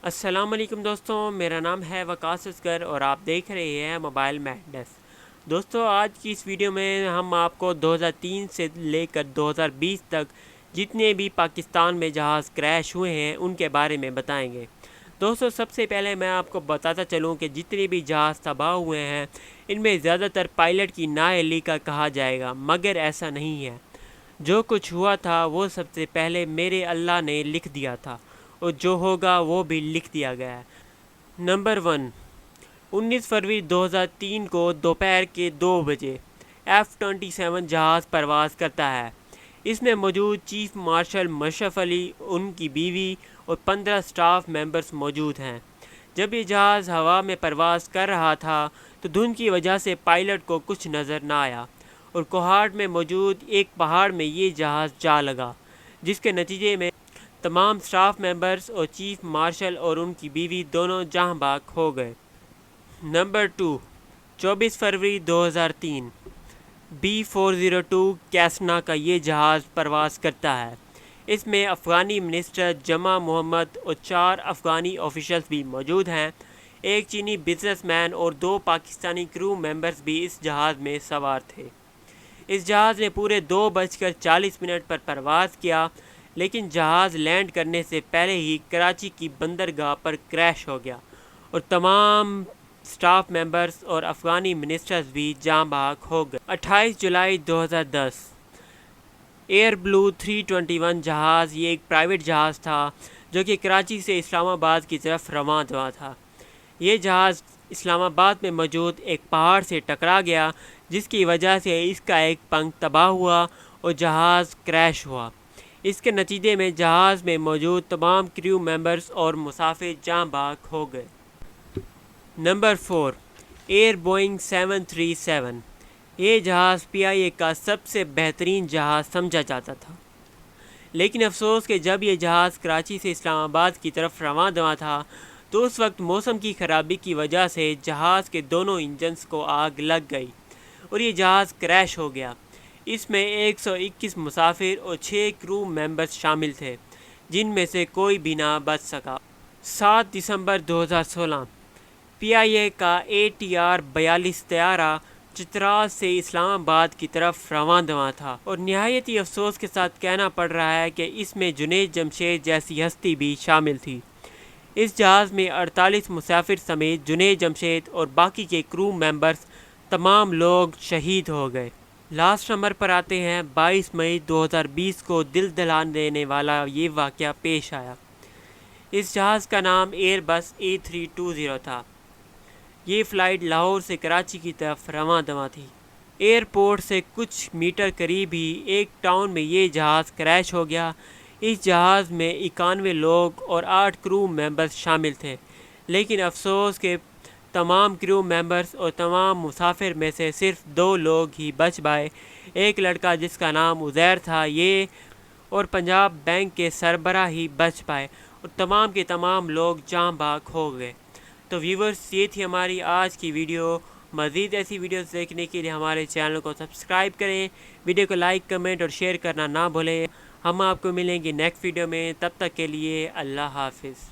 السلام علیکم دوستوں، میرا نام ہے وقاص اصغر اور آپ دیکھ رہے ہیں موبائل میڈنس۔ دوستوں، آج کی اس ویڈیو میں ہم آپ کو 2003 سے لے کر 2020 تک جتنے بھی پاکستان میں جہاز کریش ہوئے ہیں ان کے بارے میں بتائیں گے۔ دوستوں، سب سے پہلے میں آپ کو بتاتا چلوں کہ جتنے بھی جہاز تباہ ہوئے ہیں ان میں زیادہ تر پائلٹ کی نااہلی کا کہا جائے گا، مگر ایسا نہیں ہے۔ جو کچھ ہوا تھا وہ سب سے پہلے میرے اللہ نے لکھ دیا تھا، اور جو ہوگا وہ بھی لکھ دیا گیا ہے۔ نمبر 1، 19 فروری 2003 کو دوپہر کے 2 بجے F-27 جہاز پرواز کرتا ہے۔ اس میں موجود چیف مارشل مشرف علی، ان کی بیوی اور 15 سٹاف ممبرز موجود ہیں۔ جب یہ جہاز ہوا میں پرواز کر رہا تھا تو دھند کی وجہ سے پائلٹ کو کچھ نظر نہ آیا، اور کوہاٹ میں موجود ایک پہاڑ میں یہ جہاز جا لگا، جس کے نتیجے میں تمام سٹاف ممبرز اور چیف مارشل اور ان کی بیوی دونوں جاں بحق ہو گئے۔ نمبر 2، 24 فروری 2003 B-402 کیسنا کا یہ جہاز پرواز کرتا ہے۔ اس میں افغانی منسٹر جمع محمد اور 4 افغانی آفیشلز بھی موجود ہیں۔ ایک چینی بزنس مین اور 2 پاکستانی کرو ممبرز بھی اس جہاز میں سوار تھے۔ اس جہاز نے پورے 2:40 پر پرواز کیا، لیکن جہاز لینڈ کرنے سے پہلے ہی کراچی کی بندرگاہ پر کریش ہو گیا، اور تمام سٹاف ممبرز اور افغانی منسٹرز بھی جاں بحق ہو گئے۔ 28 جولائی 2010 ایئر بلو 321 جہاز، یہ ایک پرائیویٹ جہاز تھا جو کہ کراچی سے اسلام آباد کی طرف رواں ہوا تھا۔ یہ جہاز اسلام آباد میں موجود ایک پہاڑ سے ٹکرا گیا، جس کی وجہ سے اس کا ایک پنکھ تباہ ہوا اور جہاز کریش ہوا۔ اس کے نتیجے میں جہاز میں موجود تمام کریو ممبرز اور مسافر جاں بحق ہو گئے۔ نمبر 4، ایئر بوئنگ 737، یہ جہاز PIA کا سب سے بہترین جہاز سمجھا جاتا تھا، لیکن افسوس کہ جب یہ جہاز کراچی سے اسلام آباد کی طرف رواں دواں تھا تو اس وقت موسم کی خرابی کی وجہ سے جہاز کے دونوں انجنز کو آگ لگ گئی اور یہ جہاز کریش ہو گیا۔ اس میں 121 مسافر اور 6 کرو ممبرز شامل تھے، جن میں سے کوئی بھی نہ بچ سکا۔ 7 دسمبر 2016 PIA کا ATR 42 طیارہ چترال سے اسلام آباد کی طرف رواں دواں تھا، اور نہایت ہی افسوس کے ساتھ کہنا پڑ رہا ہے کہ اس میں جنید جمشید جیسی ہستی بھی شامل تھی۔ اس جہاز میں 48 مسافر سمیت جنید جمشید اور باقی کے کرو ممبرز تمام لوگ شہید ہو گئے۔ لاسٹ نمبر پر آتے ہیں۔ 22 مئی 2020 کو دل دہلا دینے والا یہ واقعہ پیش آیا۔ اس جہاز کا نام ایئر بس A320 تھا۔ یہ فلائٹ لاہور سے کراچی کی طرف رواں دواں تھی۔ ایئرپورٹ سے کچھ میٹر قریب ہی ایک ٹاؤن میں یہ جہاز کریش ہو گیا۔ اس جہاز میں 91 لوگ اور 8 کرو ممبرز شامل تھے، لیکن افسوس کہ تمام کرو ممبرز اور تمام مسافر میں سے صرف 2 لوگ ہی بچ پائے۔ ایک لڑکا جس کا نام عزیر تھا یہ اور پنجاب بینک کے سربراہ ہی بچ پائے، اور تمام کے تمام لوگ جاں بحق ہو گئے۔ تو ویورز، یہ تھی ہماری آج کی ویڈیو۔ مزید ایسی ویڈیوز دیکھنے کے لیے ہمارے چینل کو سبسکرائب کریں، ویڈیو کو لائک، کمنٹ اور شیئر کرنا نہ بھولیں۔ ہم آپ کو ملیں گے نیکسٹ ویڈیو میں، تب تک کے لیے اللہ حافظ۔